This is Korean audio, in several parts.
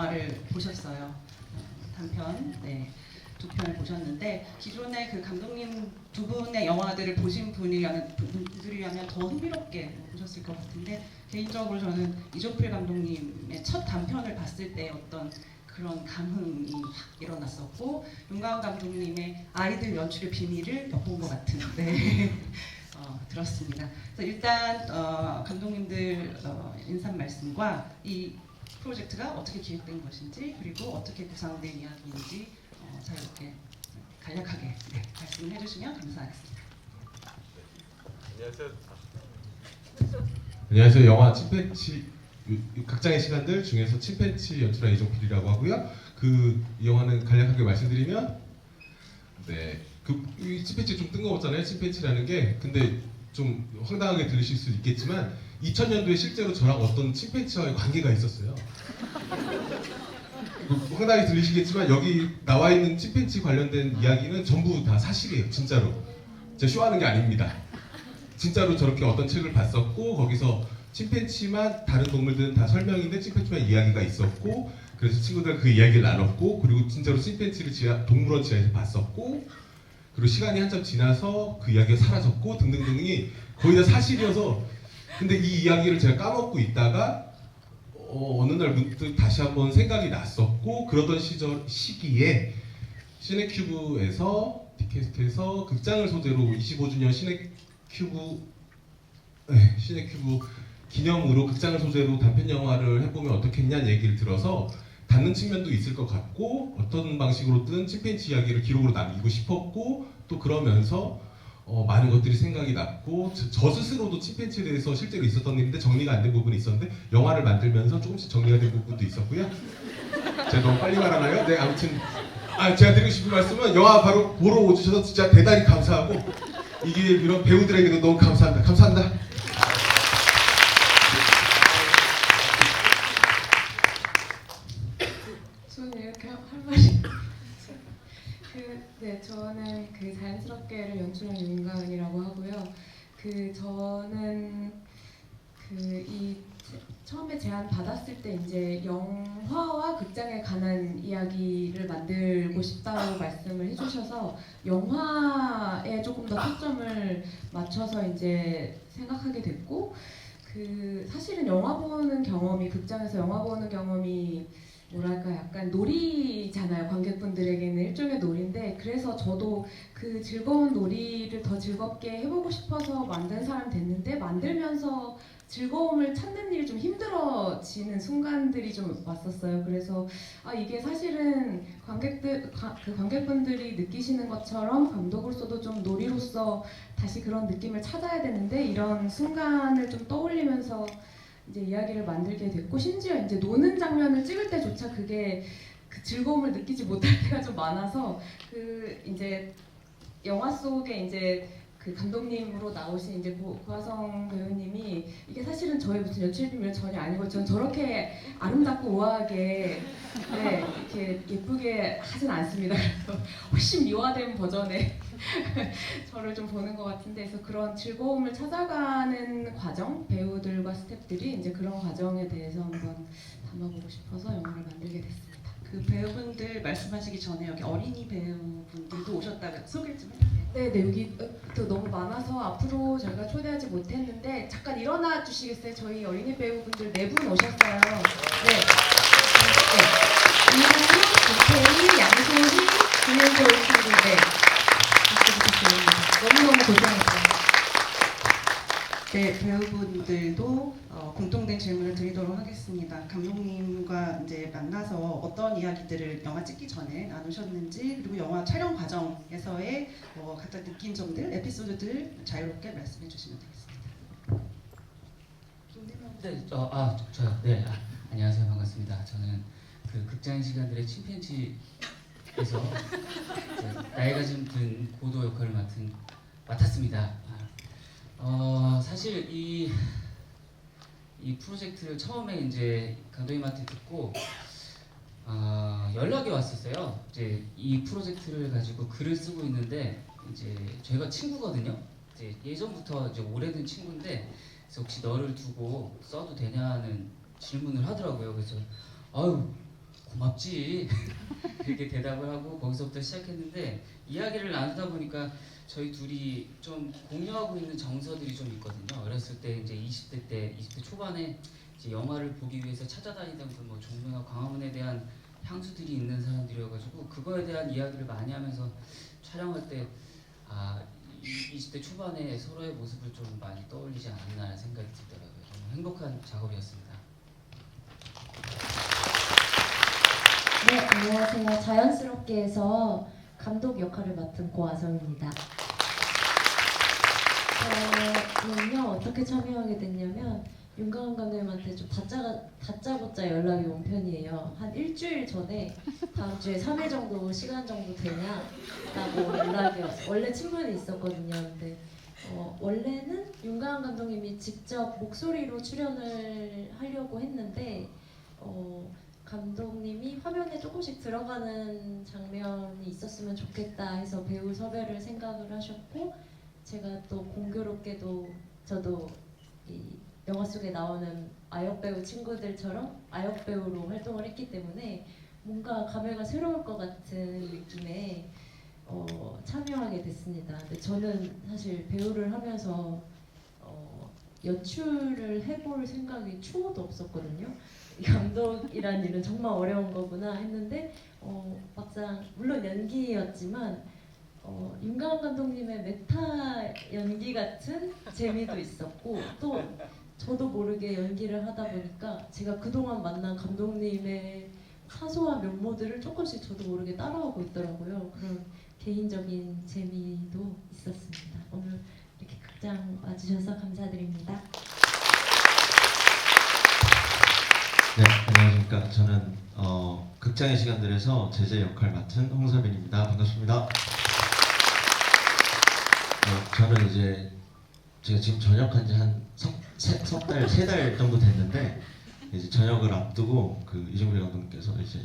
영화를 보셨어요. 단편, 네, 두 편을 보셨는데 기존의 그 감독님 두 분의 영화들을 보신 분들이라면 더 흥미롭게 보셨을 것 같은데 개인적으로 저는 이조필 감독님의 첫 단편을 봤을 때 어떤 그런 감흥이 확 일어났었고 윤가은 감독님의 아이들 연출의 비밀을 엿본 것 같은 들었습니다. 그래서 일단 감독님들 인사 말씀과 이 프로젝트가 어떻게 기획된 것인지 그리고 어떻게 구상된 이야기인지 자유롭게 간략하게 말씀을 해주시면 감사하겠습니다. 안녕하세요. 영화 침팬치 각장의 시간들 중에서 침팬치 연출한 이종필이라고 하고요. 이 영화는 간략하게 말씀드리면 이 침팬치 좀 뜬금없잖아요. 침팬치라는 게 근데 좀 황당하게 들리실 수 있겠지만 2000년도에 실제로 저랑 어떤 침팬치와의 관계가 있었어요. 황당하게 들리시겠지만 여기 나와 있는 침팬치 관련된 이야기는 전부 다 사실이에요. 진짜로. 제가 쇼하는 게 아닙니다. 진짜로 저렇게 어떤 책을 봤었고 거기서 침팬치만 다른 동물들은 다 설명인데 침팬치만 이야기가 있었고 그래서 친구들 그 이야기를 나눴고 그리고 진짜로 침팬치를 동물원 지하에서 봤었고 그리고 시간이 한참 지나서 그 이야기가 사라졌고 등등등이 거의 다 사실이어서 근데 이 이야기를 제가 까먹고 있다가 어느 날 문득 다시 한번 생각이 났었고 그러던 시기에 시네큐브에서 티켓에서 극장을 소재로 25주년 시네큐브 기념으로 극장을 소재로 단편 영화를 해보면 어떻겠냐는 얘기를 들어서 닿는 측면도 있을 것 같고 어떤 방식으로든 침팬치 이야기를 기록으로 남기고 싶었고 또 그러면서 많은 것들이 생각이 났고 저 스스로도 침팬치에 대해서 실제로 있었던 일인데 정리가 안 된 부분이 있었는데 영화를 만들면서 조금씩 정리가 된 부분도 있었고요. 제가 너무 빨리 말하나요? 네, 아무튼 제가 드리고 싶은 말씀은 영화 바로 보러 오셔서 진짜 대단히 감사하고 이게 이런 배우들에게도 너무 감사합니다. 감사합니다. 저는 이렇게 할 말이 저는 자연스럽게를 연출한 윤가은이라고 하고요. 저는 이 처음에 제안 받았을 때 이제 영화와 극장에 관한 이야기를 만들고 싶다고 말씀을 해주셔서 영화에 조금 더 초점을 맞춰서 이제 생각하게 됐고 사실은 영화 보는 경험이 극장에서 영화 보는 경험이 뭐랄까 약간 놀이잖아요. 관객분들에게는 일종의 놀이인데 그래서 저도 그 즐거운 놀이를 더 즐겁게 해보고 싶어서 만든 사람 됐는데 만들면서 즐거움을 찾는 일이 좀 힘들어지는 순간들이 좀 왔었어요. 그래서 이게 사실은 관객분들이 느끼시는 것처럼 감독으로서도 좀 놀이로서 다시 그런 느낌을 찾아야 되는데 이런 순간을 좀 떠올리면서 이제 이야기를 만들게 됐고 심지어 이제 노는 장면을 찍을 때조차 그게 그 즐거움을 느끼지 못할 때가 좀 많아서 이제 영화 속에 이제 감독님으로 나오신 이제 고하성 배우님이 이게 사실은 저희 무슨 연출 비밀은 전혀 아니고 전 저렇게 아름답고 우아하게 이렇게 예쁘게 하진 않습니다. 그래서 훨씬 미화된 버전의 저를 좀 보는 것 같은데 그래서 그런 즐거움을 찾아가는 과정 배우들과 스태프들이 이제 그런 과정에 대해서 한번 담아보고 싶어서 영화를 만들게 됐습니다. 그 배우분들 말씀하시기 전에 여기 어린이 배우분들도 오셨다가 소개 좀 해주세요. 네, 여기 또 너무 많아서 앞으로 저희가 초대하지 못했는데 잠깐 일어나 주시겠어요? 저희 어린이 배우분들 4분 오셨어요. 이동현, 김태희, 양소희, 김현조 친구들 너무너무 고생했어요. 네, 배우분들도 공통된 질문을 드리도록 하겠습니다. 감독님과 이제 만나서 어떤 이야기들을 영화 찍기 전에 나누셨는지 그리고 영화 촬영 과정에서의 각자 느낀 점들, 에피소드들 자유롭게 말씀해 주시면 되겠습니다. 저요. 안녕하세요. 반갑습니다. 저는 극장의 시간들의 침팬지에서 나이가 좀 든 고도 역할을 맡았습니다. 사실 이 프로젝트를 처음에 이제 감독님한테 듣고 연락이 왔었어요. 이제 이 프로젝트를 가지고 글을 쓰고 있는데 이제 저희가 친구거든요. 이제 예전부터 이제 오래된 친구인데 그래서 혹시 너를 두고 써도 되냐는 질문을 하더라고요. 그래서 고맙지 이렇게 대답을 하고 거기서부터 시작했는데 이야기를 나누다 보니까 저희 둘이 좀 공유하고 있는 정서들이 좀 있거든요. 어렸을 때 이제 20대 초반에 이제 영화를 보기 위해서 찾아다니던 그 뭐 종로나 광화문에 대한 향수들이 있는 사람들이어가지고 그거에 대한 이야기를 많이 하면서 촬영할 때 20대 초반에 서로의 모습을 좀 많이 떠올리지 않았나 하는 생각이 들더라고요. 정말 행복한 작업이었습니다. 네, 안녕하세요. 자연스럽게에서 감독 역할을 맡은 고아성입니다. 저는요 어떻게 참여하게 됐냐면 윤가은 감독님한테 좀 다짜고짜 연락이 온 편이에요. 한 일주일 전에 다음 주에 3일 정도 시간 정도 되냐라고 연락이 왔어요. 원래 친분이 있었거든요. 근데 원래는 윤가은 감독님이 직접 목소리로 출연을 하려고 했는데 감독님이 화면에 조금씩 들어가는 장면이 있었으면 좋겠다 해서 배우 섭외를 생각을 하셨고 제가 또 공교롭게도 저도 이 영화 속에 나오는 아역 배우 친구들처럼 아역 배우로 활동을 했기 때문에 뭔가 감회가 새로울 것 같은 느낌에 참여하게 됐습니다. 근데 저는 사실 배우를 하면서 연출을 해볼 생각이 추호도 없었거든요. 감독이란 일은 정말 어려운 거구나 했는데 막상 물론 연기였지만 윤가은 감독님의 메타 연기 같은 재미도 있었고 또 저도 모르게 연기를 하다 보니까 제가 그동안 만난 감독님의 사소한 면모들을 조금씩 저도 모르게 따라오고 있더라고요. 그런 개인적인 재미도 있었습니다. 오늘 이렇게 극장 와주셔서 감사드립니다. 네, 안녕하십니까. 저는 극장의 시간들에서 제재 역할 맡은 홍사빈입니다. 반갑습니다. 저는 이제 제가 지금 전역한 지 한 세 달 정도 됐는데 이제 전역을 앞두고 그 이종필 감독님께서 이제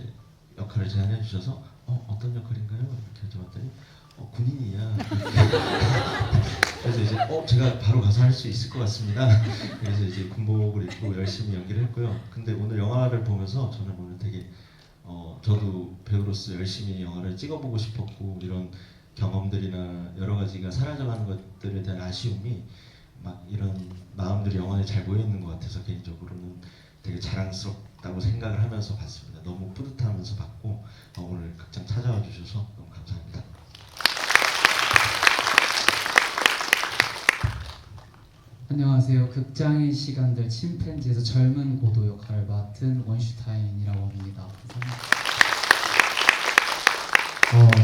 역할을 제안해 주셔서 어떤 역할인가요? 이렇게 여쭤봤더니 군인이야. 그래서 이제 제가 바로 가서 할 수 있을 것 같습니다. 그래서 이제 군복을 입고 열심히 연기를 했고요. 근데 오늘 영화를 보면서 저는 오늘 되게 저도 배우로서 열심히 영화를 찍어보고 싶었고 이런 경험들이나 여러 가지가 사라져가는 것들에 대한 아쉬움이 막 이런 마음들이 영화에 잘 모여 있는 것 같아서 개인적으로는 되게 자랑스럽다고 생각을 하면서 봤습니다. 너무 뿌듯하면서 봤고 오늘 극장 찾아와 주셔서 너무 감사합니다. 안녕하세요. 극장의 시간들 침팬지에서 젊은 고도 역할을 맡은 원슈타인이라고 합니다.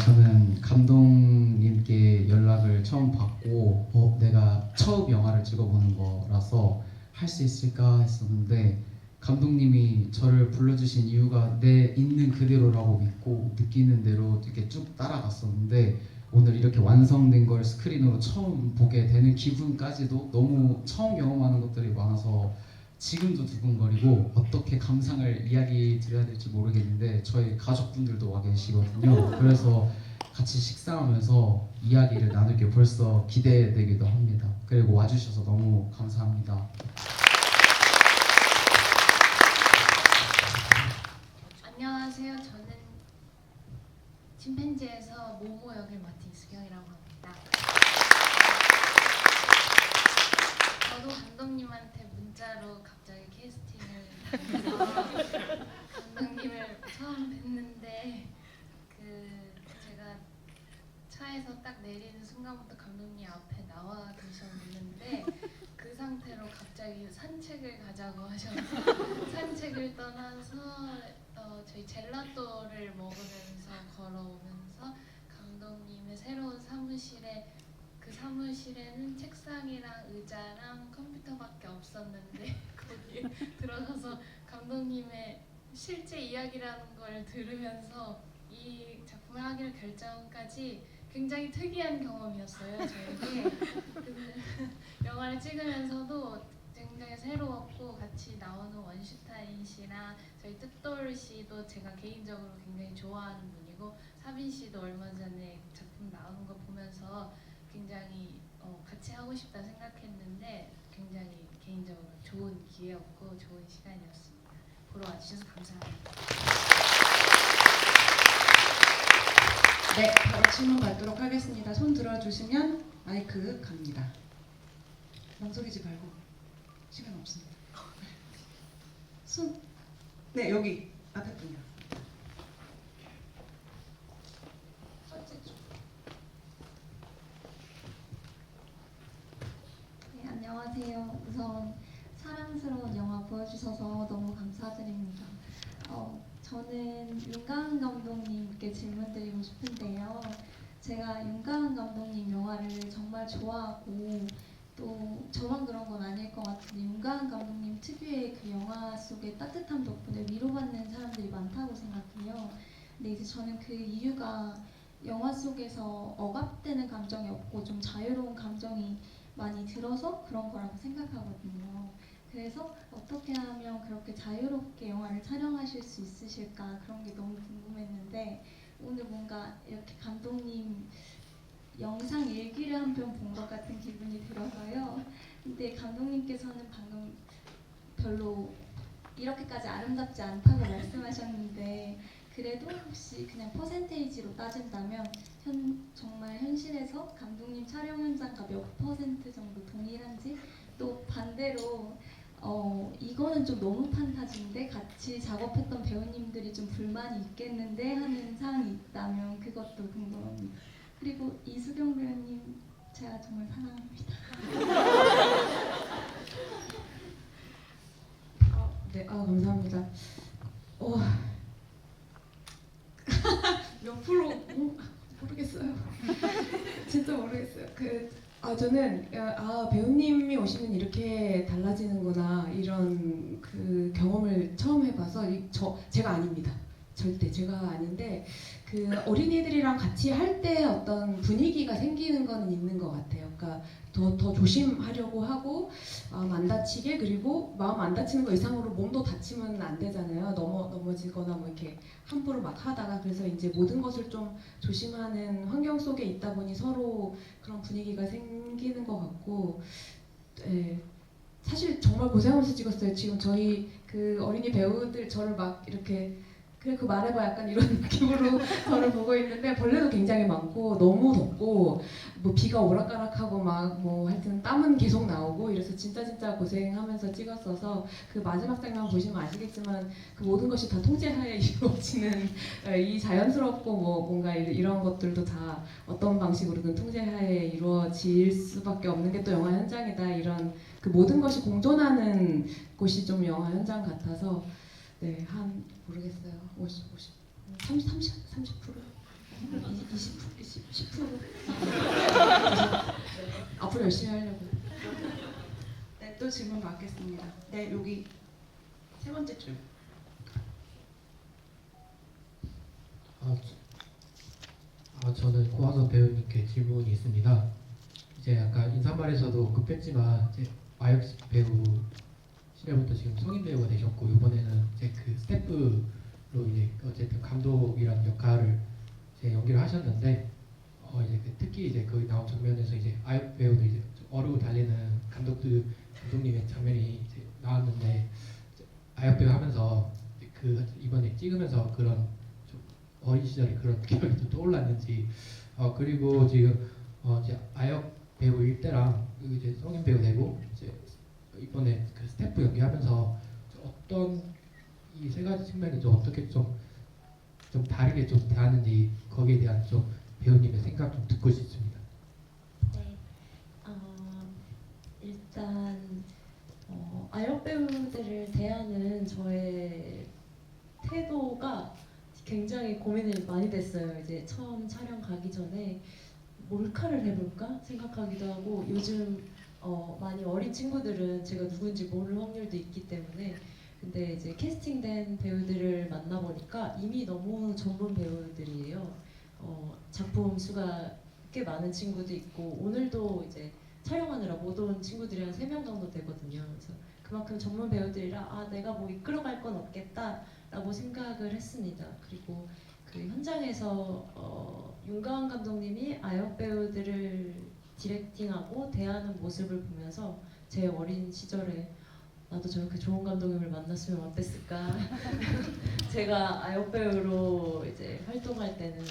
저는 감독님께 연락을 처음 받고 내가 처음 영화를 찍어보는 거라서 할 수 있을까 했었는데 감독님이 저를 불러주신 이유가 내 있는 그대로라고 믿고 느끼는 대로 이렇게 쭉 따라갔었는데 오늘 이렇게 완성된 걸 스크린으로 처음 보게 되는 기분까지도 너무 처음 경험하는 것들이 많아서 지금도 두근거리고 어떻게 감상을 이야기 드려야 될지 모르겠는데 저희 가족분들도 와 계시거든요. 그래서 같이 식사하면서 이야기를 나누게 벌써 기대되기도 합니다. 그리고 와주셔서 너무 감사합니다. 안녕하세요. 저는 침팬지에서 모모 역을 맡은 이수경이라고 합니다. 저도 감독님한테 문자로 갑자기 캐스팅을 해서 감독님을 처음 뵀는데 제가 차에서 딱 내리는 순간부터 감독님 앞에 나와 계셨는데 그 상태로 갑자기 산책을 가자고 하셔서 산책을 떠나서 저희 젤라또를 먹으면서 걸어오면서 감독님의 새로운 사무실에는 책상이랑 의자랑 컴퓨터밖에 없었는데 거기에 들어가서 감독님의 실제 이야기라는 걸 들으면서 이 작품을 하기로 결정까지 굉장히 특이한 경험이었어요. 저에게 영화를 찍으면서도 굉장히 새로웠고 같이 나오는 원슈타인 씨랑 저희 뜻돌 씨도 제가 개인적으로 굉장히 좋아하는 분이고 사빈 씨도 얼마 전에 작품 나오는 거 보면서 굉장히 같이 하고 싶다 생각했는데 굉장히 개인적으로 좋은 기회였고 좋은 시간이었습니다. 보러 와주셔서 감사합니다. 네, 바로 질문 받도록 하겠습니다. 손 들어주시면 마이크 갑니다. 망설이지 말고 시간 없습니다. 손, 네 여기 앞에 분이요. 네, 안녕하세요. 우선 사랑스러운 영화 보여주셔서 너무 감사드립니다. 저는 윤가은 감독님께 질문드리고 싶은데요. 제가 윤가은 감독님 영화를 정말 좋아하고 또 저만 그런 건 아닐 것 같은데 윤가은 감독님 특유의 그 영화 속의 따뜻함 덕분에 위로받는 사람들이 많다고 생각해요. 근데 이제 저는 그 이유가 영화 속에서 억압되는 감정이 없고 좀 자유로운 감정이 많이 들어서 그런 거라고 생각하거든요. 그래서 어떻게 하면 그렇게 자유롭게 영화를 촬영하실 수 있으실까 그런 게 너무 궁금했는데 오늘 뭔가 이렇게 감독님 영상 일기를 한 편 본 것 같은 기분이 들어서요. 근데 감독님께서는 방금 별로 이렇게까지 아름답지 않다고 말씀하셨는데 그래도 혹시 그냥 퍼센테이지로 따진다면 정말 현실에서 감독님 촬영 현장과 몇 퍼센트 정도 동일한지 또 반대로 이거는 좀 너무 판타지인데 같이 작업했던 배우님들이 좀 불만이 있겠는데 하는 사항이 있다면 그것도 궁금합니다. 그리고 이수경 배우님 제가 정말 사랑합니다. 네, 감사합니다. 몇 프로 모르겠어요. 진짜 모르겠어요. 저는 배우님이 오시면 이렇게 달라지는구나 이런 그 경험을 처음 해봐서 제가 아닙니다. 절대 제가 아닌데 그 어린이들이랑 같이 할 때 어떤 분위기가 생기는 거는 있는 것 같아요. 그러니까 더 조심하려고 하고 마음 안 다치게 그리고 마음 안 다치는 거 이상으로 몸도 다치면 안 되잖아요. 넘어지거나 뭐 이렇게 함부로 막 하다가 그래서 이제 모든 것을 좀 조심하는 환경 속에 있다 보니 서로 그런 분위기가 생기는 것 같고 사실 정말 고생하면서 찍었어요. 지금 저희 그 어린이 배우들 저를 막 이렇게 그래 그 말해봐 약간 이런 느낌으로 저를 보고 있는데 벌레도 굉장히 많고 너무 덥고 뭐 비가 오락가락하고 막 뭐 하여튼 땀은 계속 나오고 이래서 진짜 고생하면서 찍었어서 그 마지막 장면 보시면 아시겠지만 그 모든 것이 다 통제하에 이루어지는 이 자연스럽고 뭐 뭔가 이런 것들도 다 어떤 방식으로든 통제하에 이루어질 수밖에 없는 게 또 영화 현장이다 이런 그 모든 것이 공존하는 곳이 좀 영화 현장 같아서 네, 모르겠어요. 50, 30%? 10%? 앞으로 열심히 하려고. 네, 또 질문 받겠습니다. 네, 여기 세 번째 줄. 저는 고화석 배우님께 질문이 있습니다. 이제 아까 인사말에서도 언급했지만 이제 아역 배우 시절부터 지금 성인 배우가 되셨고 이번에는 이제 그 스태프로 이제 어쨌든 감독이라는 역할을 이제 연기를 하셨는데 이제 특히 이제 거기 나온 장면에서 이제 아역 배우들 이제 어르고 달리는 감독님의 장면이 이제 나왔는데 아역 배우 하면서 그 이번에 찍으면서 그런 좀 어린 시절의 그런 기억이 좀 떠올랐는지 그리고 지금 이제 아역 배우일 때랑 이제 성인 배우 되고 이제 이번에 그 스태프 연기하면서 어떤 이 세 가지 측면이 좀 어떻게 좀 다르게 좀 대하는지 거기에 대한 좀 배우님의 생각 좀 듣고 싶습니다. 네, 일단 아역 배우들을 대하는 저의 태도가 굉장히 고민을 많이 됐어요. 이제 처음 촬영 가기 전에 몰카를 해볼까 생각하기도 하고 요즘 많이 어린 친구들은 제가 누군지 모를 확률도 있기 때문에 근데 이제 캐스팅된 배우들을 만나보니까 이미 너무 전문 배우들이에요. 작품 수가 꽤 많은 친구도 있고 오늘도 이제 촬영하느라 못 온 친구들이 한 3명 정도 되거든요. 그래서 그만큼 전문 배우들이라 내가 뭐 이끌어갈 건 없겠다라고 생각을 했습니다. 그리고 그 현장에서 윤가은 감독님이 아역 배우들을 디렉팅하고 대하는 모습을 보면서 제 어린 시절에 나도 저렇게 좋은 감독님을 만났으면 어땠을까. 제가 아역 배우로 이제 활동할 때는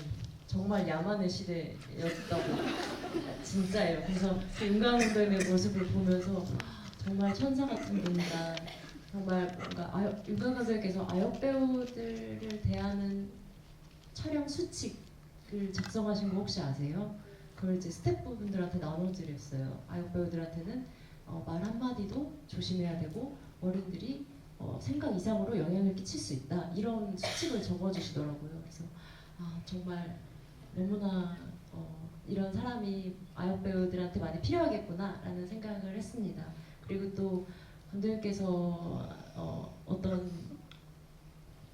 정말 야만의 시대였다고 진짜예요. 그래서 그 윤가은 감독님의 모습을 보면서 정말 천사 같은 분이다. 정말 뭔가 윤가은 감독님께서 아역 배우들을 대하는 촬영 수칙을 작성하신 거 혹시 아세요? 그걸 이제 스태프분들한테 나눠드렸어요. 아역 배우들한테는 말 한마디도 조심해야 되고 어른들이 생각 이상으로 영향을 끼칠 수 있다. 이런 수칙을 적어주시더라고요. 그래서 정말 너무나 이런 사람이 아역 배우들한테 많이 필요하겠구나라는 생각을 했습니다. 그리고 또 감독님께서 어떤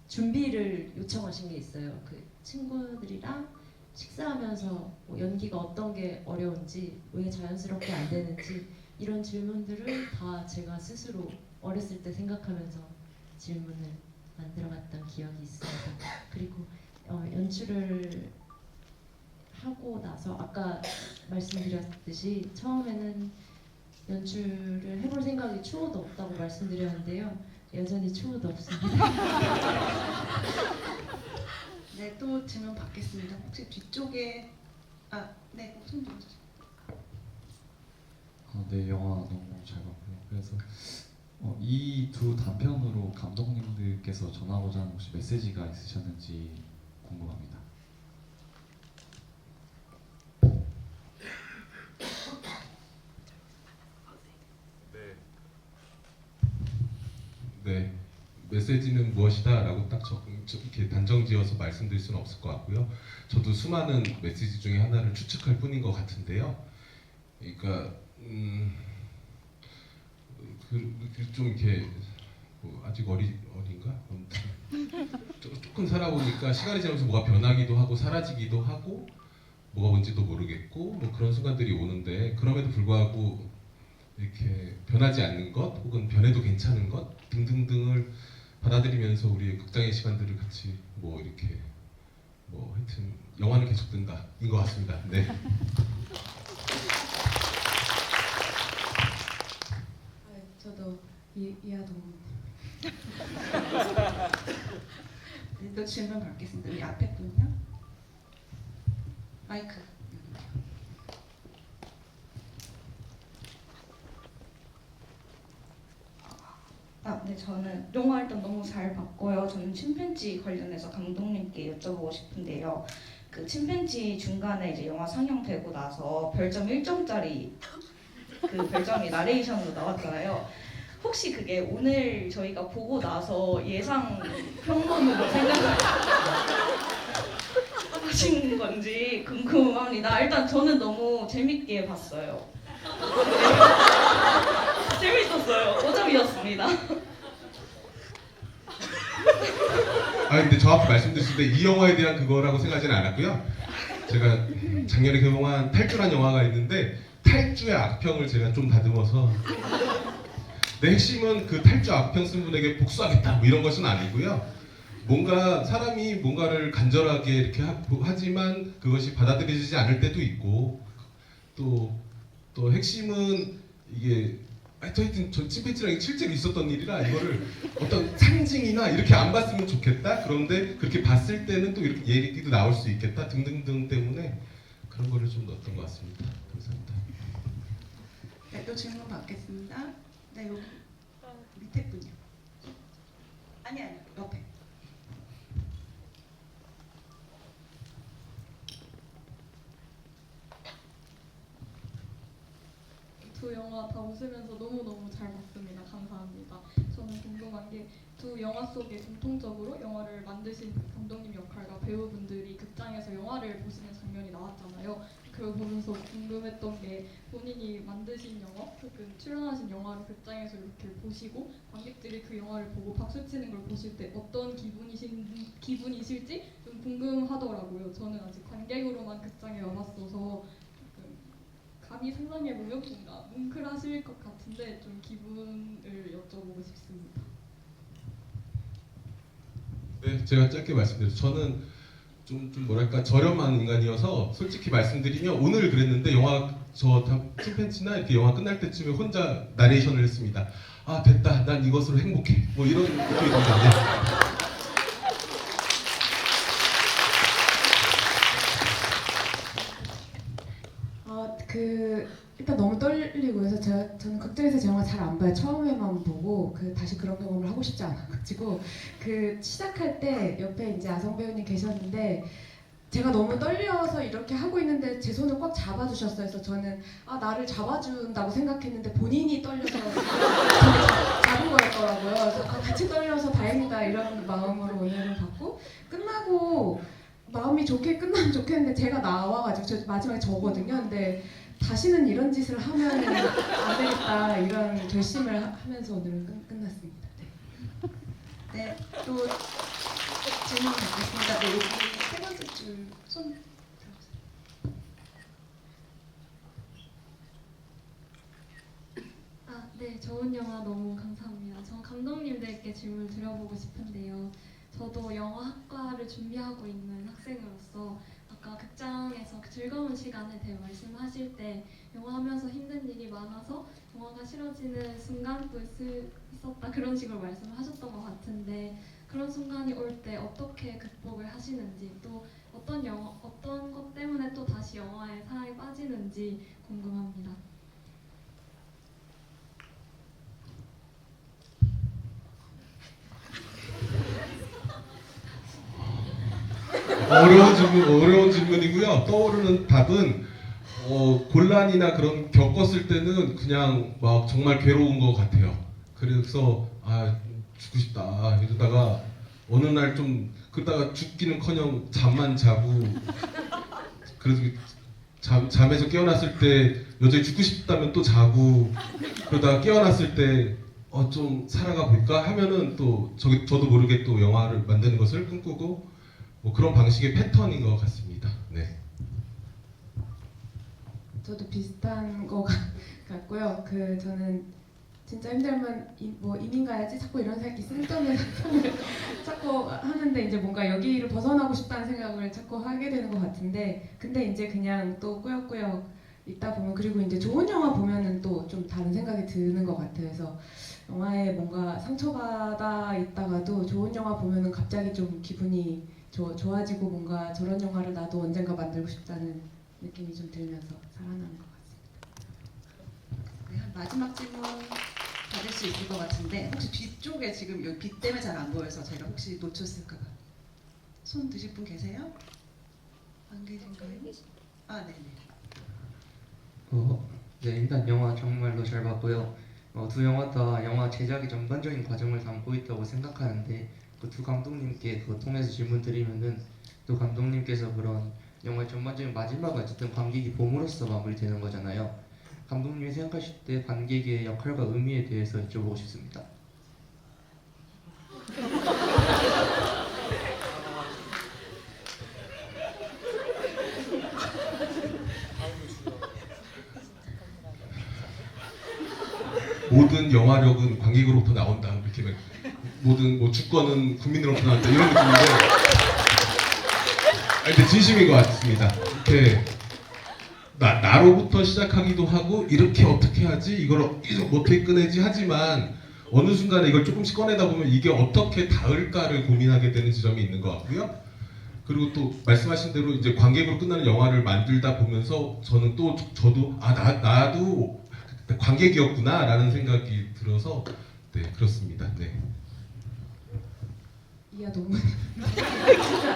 준비를 요청하신 게 있어요. 그 친구들이랑 식사하면서 뭐 연기가 어떤 게 어려운지, 왜 자연스럽게 안 되는지 이런 질문들을 다 제가 스스로 어렸을 때 생각하면서 질문을 만들어갔던 기억이 있습니다. 그리고 연출을 하고 나서 아까 말씀드렸듯이 처음에는 연출을 해볼 생각이 추호도 없다고 말씀드렸는데요. 여전히 추호도 없습니다. 네, 또 질문 받겠습니다. 혹시 뒤쪽에 네, 손 들어주세요. 네, 영화 너무 잘 봤고요. 그래서 이 두 단편으로 감독님들께서 전하고자 하는 혹시 메시지가 있으셨는지 궁금합니다. 네, 메시지는 무엇이다라고 딱 이렇게 단정지어서 말씀드릴 수는 없을 것 같고요. 저도 수많은 메시지 중에 하나를 추측할 뿐인 것 같은데요. 그러니까 좀 이렇게 아직 어린가? 조금 살아보니까 시간이 지나면서 뭐가 변하기도 하고 사라지기도 하고 뭐가 뭔지도 모르겠고 뭐 그런 순간들이 오는데, 그럼에도 불구하고 이렇게 변하지 않는 것 혹은 변해도 괜찮은 것 등등등을 받아들이면서 우리의 극장의 시간들을 같이 뭐 이렇게 뭐 하여튼 영화는 계속 든다인 것 같습니다. 네. 저도 이하동. 네, 또 질문 받겠습니다. 우리 앞에 분요. 마이크. 네, 저는 영화 일단 너무 잘 봤고요. 저는 침팬지 관련해서 감독님께 여쭤보고 싶은데요. 그 침팬지 중간에 이제 영화 상영되고 나서 별점 1점짜리 그 별점이 나레이션으로 나왔잖아요. 혹시 그게 오늘 저희가 보고 나서 예상 평론으로 생각을 하신 건지 궁금합니다. 일단 저는 너무 재밌게 봤어요. 재밌었어요. 5점이었습니다. 근데 정확히 말씀드렸을 때 이 영화에 대한 그거라고 생각하지는 않았고요. 제가 작년에 개봉한 탈주란 영화가 있는데 탈주의 악평을 제가 좀 다듬어서, 내 핵심은 그 탈주 악평 쓴 분에게 복수하겠다 뭐 이런 것은 아니고요. 뭔가 사람이 뭔가를 간절하게 이렇게 하지만 그것이 받아들여지지 않을 때도 있고, 또 핵심은 이게 하여튼 저 침팬지랑 실제로 있었던 일이라 이거를 어떤 상징이나 이렇게 안 봤으면 좋겠다. 그런데 그렇게 봤을 때는 또 이렇게 얘기도 나올 수 있겠다 등등등 때문에 그런 거를 좀 넣었던 것 같습니다. 감사합니다. 네, 또 질문 받겠습니다. 네, 여기 밑에 분이요. 아니 옆에. 두 영화 다 웃으면서 너무너무 잘 봤습니다. 감사합니다. 저는 궁금한 게 두 영화 속에 공통적으로 영화를 만드신 감독님 역할과 배우분들이 극장에서 영화를 보시는 장면이 나왔잖아요. 그걸 보면서 궁금했던 게, 본인이 만드신 영화 혹은 출연하신 영화를 극장에서 이렇게 보시고 관객들이 그 영화를 보고 박수치는 걸 보실 때 어떤 기분이실지 좀 궁금하더라고요. 저는 아직 관객으로만 극장에 와봤어서 감히 상상해보면 뭔가 뭉클하실 것 같은데 좀 기분을 여쭤보고 싶습니다. 네, 제가 짧게 말씀드려서 저는 좀 뭐랄까 저렴한 인간이어서 솔직히 말씀드리면 오늘 그랬는데 영화 침팬지나 이렇게 영화 끝날 때쯤에 혼자 나레이션을 했습니다. 아 됐다, 난 이것으로 행복해. 뭐 이런 느낌이 듭니다. 저는 극장에서 제 영화 잘 안 봐요. 처음에만 보고 다시 그런 경험을 하고 싶지 않아가지고 시작할 때 옆에 이제 아성 배우님 계셨는데 제가 너무 떨려서 이렇게 하고 있는데 제 손을 꽉 잡아주셨어요. 그래서 저는 나를 잡아준다고 생각했는데 본인이 떨려서 잡은 거였더라고요. 그래서 같이 떨려서 다행이다 이런 마음으로 오늘은 봤고 끝나고 마음이 좋게 끝나면 좋겠는데 제가 나와가지고 저 마지막에 저거든요. 근데 다시는 이런 짓을 하면 안 되겠다 이런 결심을 하면서 오늘은 끝났습니다. 네, 또 질문 받겠습니다. 네, 여기 세 번째 줄 손 들어보세요. 네, 좋은 영화 너무 감사합니다. 전 감독님들께 질문 드려보고 싶은데요. 저도 영화학과를 준비하고 있는 학생으로서 아까 극장에서 즐거운 시간에 대해 말씀하실 때 영화하면서 힘든 일이 많아서 영화가 싫어지는 순간도 있었다 그런 식으로 말씀하셨던 것 같은데 그런 순간이 올 때 어떻게 극복을 하시는지 또 어떤 것 때문에 또 다시 영화에 사랑에 빠지는지 궁금합니다. 어려운 질문이고요. 떠오르는 답은 곤란이나 그런 겪었을 때는 그냥 막 정말 괴로운 것 같아요. 그래서 죽고 싶다 이러다가 어느 날 좀 그러다가 죽기는커녕 잠만 자고 그래서 잠에서 깨어났을 때 여전히 죽고 싶다면 또 자고 그러다가 깨어났을 때 좀 살아가 볼까 하면은 또 저도 모르게 또 영화를 만드는 것을 꿈꾸고 뭐 그런 방식의 패턴인 것 같습니다. 네. 저도 비슷한 거 같고요. 저는 진짜 힘들면 이민 가야지 자꾸 이런 생각이 쓸데없는 생각을 자꾸 하는데 이제 뭔가 여기를 벗어나고 싶다는 생각을 자꾸 하게 되는 것 같은데 근데 이제 그냥 또 꾸역꾸역 있다 보면 그리고 이제 좋은 영화 보면은 또 좀 다른 생각이 드는 것 같아요. 그래서 영화에 뭔가 상처받아 있다가도 좋은 영화 보면은 갑자기 좀 기분이 좋아지고 뭔가 저런 영화를 나도 언젠가 만들고 싶다는 느낌이 좀 들면서 살아나는 것 같습니다. 네, 마지막 질문 받을 수 있을 것 같은데 혹시 뒤쪽에 지금 여기 빛 때문에 잘 안 보여서 제가 혹시 놓쳤을까 봐 손 드실 분 계세요? 안 계신가요? 네네. 네, 일단 영화 정말로 잘 봤고요. 두 영화 다 영화 제작의 전반적인 과정을 담고 있다고 생각하는데 그 두 감독님께 그거 통해서 질문 드리면은 또 감독님께서 그런 영화의 전반적인 마지막은 어쨌든 관객이 봄으로써 마무리되는 거잖아요. 감독님이 생각하실 때 관객의 역할과 의미에 대해서 여쭤보고 싶습니다. 모든 영화력은 관객으로부터 나온다 이렇게 모든 주권은 국민으로부터 나온다 이런 느낌인데 근데 진심인 것 같습니다. 이렇게 나로부터 시작하기도 하고 이렇게 어떻게 하지 이걸 어떻게 꺼내지 하지만 어느 순간에 이걸 조금씩 꺼내다 보면 이게 어떻게 닿을까를 고민하게 되는 지점이 있는 것 같고요. 그리고 또 말씀하신 대로 이제 관객으로 끝나는 영화를 만들다 보면서 저는 또 저도 나도 관객이었구나 라는 생각이 들어서 네 그렇습니다. 네. 이야 너무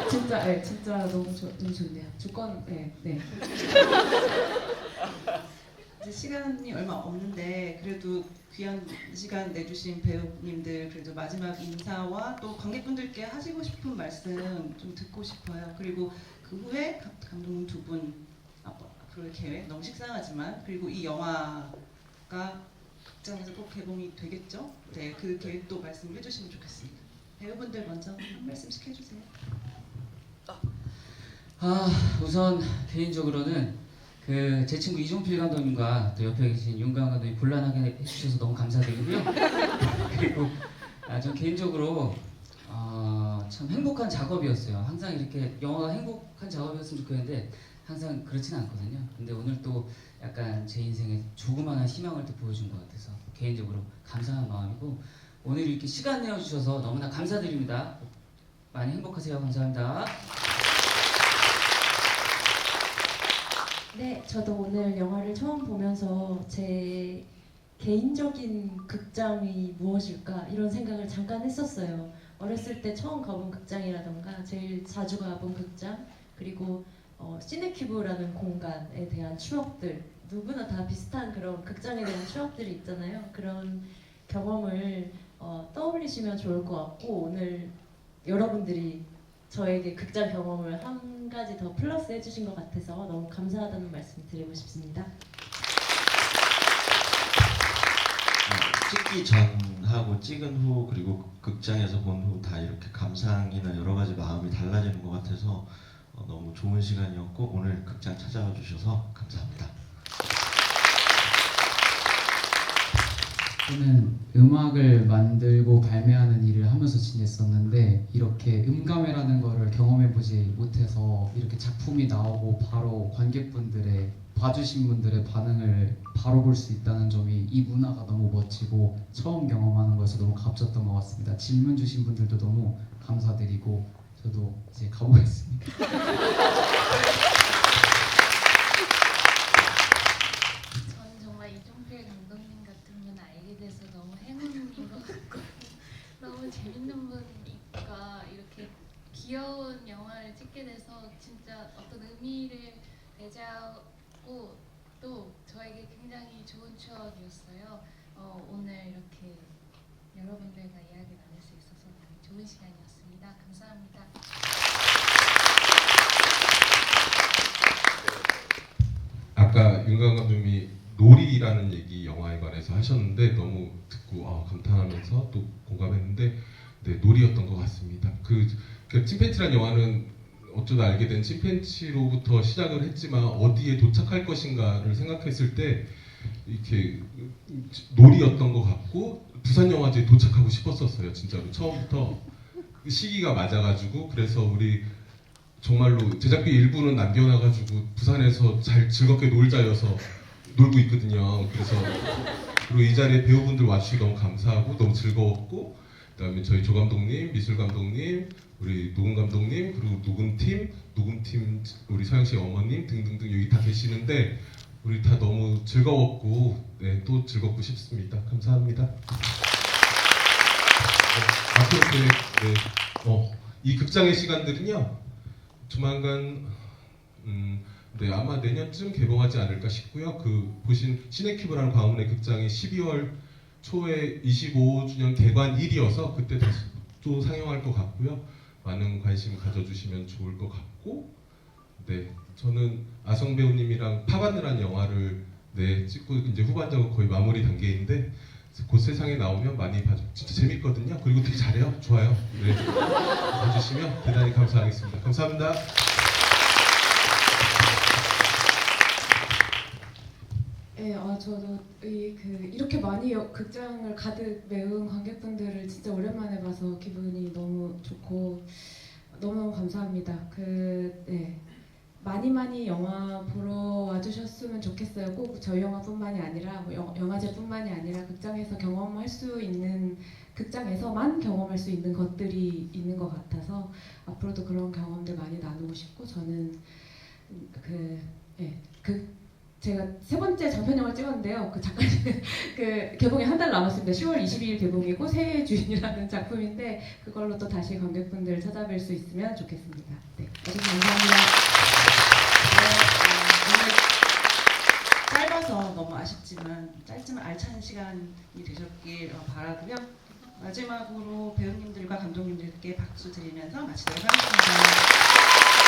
진짜 너무 좋네요. 주권 네. 이제 시간이 얼마 없는데 그래도 귀한 시간 내주신 배우님들 그래도 마지막 인사와 또 관객분들께 하시고 싶은 말씀 좀 듣고 싶어요. 그리고 그 후에 감독님 두 분 앞으로의 계획 너무 식상하지만 그리고 이 영화가 극장에서 꼭 개봉이 되겠죠? 네, 그 계획도 말씀해 주시면 좋겠습니다. 배우분들 먼저 한 말씀씩 해주세요. 우선 개인적으로는 제 친구 이종필 감독님과 또 옆에 계신 윤가은 감독님 곤란하게 해주셔서 너무 감사드리고요. 그리고 전 개인적으로 참 행복한 작업이었어요. 항상 이렇게 영화가 행복한 작업이었으면 좋겠는데 항상 그렇지는 않거든요. 근데 오늘 또 약간 제 인생에 조그마한 희망을 또 보여준 것 같아서 개인적으로 감사한 마음이고 오늘 이렇게 시간 내어주셔서 너무나 감사드립니다. 많이 행복하세요. 감사합니다. 네, 저도 오늘 영화를 처음 보면서 제 개인적인 극장이 무엇일까 이런 생각을 잠깐 했었어요. 어렸을 때 처음 가본 극장이라던가 제일 자주 가본 극장 그리고 시네큐브라는 공간에 대한 추억들 누구나 다 비슷한 그런 극장에 대한 추억들이 있잖아요. 그런 경험을 떠올리시면 좋을 것 같고 오늘 여러분들이 저에게 극장 경험을 한 가지 더 플러스 해주신 것 같아서 너무 감사하다는 말씀 드리고 싶습니다. 찍기 전하고 찍은 후 그리고 극장에서 본 후 다 이렇게 감상이나 여러 가지 마음이 달라지는 것 같아서 너무 좋은 시간이었고 오늘 극장 찾아와 주셔서 감사합니다. 저는 음악을 만들고 발매하는 일을 하면서 지냈었는데 이렇게 음감회라는 거를 경험해보지 못해서 이렇게 작품이 나오고 바로 관객분들의 봐주신 분들의 반응을 바로 볼 수 있다는 점이 이 문화가 너무 멋지고 처음 경험하는 거에서 너무 값졌던 것 같습니다. 질문 주신 분들도 너무 감사드리고 저도 이제 가보겠습니다. 저는 정말 이종필 감독님 같은 분 알게 돼서 너무 행운인 것 같고 너무 재밌는 분이니까 이렇게 귀여운 영화를 찍게 돼서 진짜 어떤 의미를 배제하고 또 저에게 굉장히 좋은 추억이었어요. 오늘 이렇게 여러분들과 이야기 나눌 수 있어서 너무 좋은 시간이었습니다. 감사합니다. 아까 윤가은 감독님이 놀이라는 얘기 영화에 관해서 하셨는데 너무 듣고 감탄하면서 또 공감했는데 네, 놀이였던 것 같습니다. 그 침팬지라는 영화는 어쩌다 알게 된 침팬지로부터 시작을 했지만 어디에 도착할 것인가를 생각했을 때 이렇게 놀이였던 것 같고 부산영화제에 도착하고 싶었었어요. 진짜로 처음부터 그 시기가 맞아가지고 그래서 우리 정말로 제작비 일부는 남겨놔가지고 부산에서 잘 즐겁게 놀자여서 놀고 있거든요. 그래서 그리고 이 자리에 배우분들 와주셔서 너무 감사하고 너무 즐거웠고 그다음에 저희 조 감독님, 미술 감독님, 우리 녹음 감독님 그리고 녹음팀 우리 서영 씨 어머님 등등등 여기 다 계시는데 우리 다 너무 즐거웠고 네, 또 즐겁고 싶습니다. 감사합니다. 앞으로 이 극장의 시간들은요 조만간 네, 아마 내년쯤 개봉하지 않을까 싶고요. 그 보신 시네큐브라는 광화문의 극장이 12월 초에 25주년 개관일이어서 그때 다시 또 상영할 것 같고요. 많은 관심 가져주시면 좋을 것 같고, 네, 저는 아성 배우님이랑 파바느라는 영화를 네, 찍고 이제 후반 작업 거의 마무리 단계인데 곧 세상에 나오면 많이 봐줘. 진짜 재밌거든요. 그리고 되게 잘해요. 좋아요. 네, 봐주시면 대단히 감사하겠습니다. 감사합니다. 네, 저도 이렇게 많이 극장을 가득 메운 관객분들을 진짜 오랜만에 봐서 기분이 너무 좋고 너무너무 감사합니다. 네, 많이 영화 보러 와주셨으면 좋겠어요. 꼭 저희 영화뿐만이 아니라 뭐 영화제뿐만이 아니라 극장에서 경험할 수 있는 극장에서만 경험할 수 있는 것들이 있는 것 같아서 앞으로도 그런 경험들 많이 나누고 싶고 저는 제가 세 번째 장편 영화 찍었는데요. 그 작가님 개봉이 한 달 남았습니다. 10월 22일 개봉이고 새해의 주인이라는 작품인데 그걸로 또 다시 관객분들 찾아뵐 수 있으면 좋겠습니다. 네, 여러분 감사합니다. 오늘 짧아서 너무 아쉽지만 짧지만 알찬 시간이 되셨길 바라고요. 마지막으로 배우님들과 감독님들께 박수 드리면서 마치도록 하겠습니다.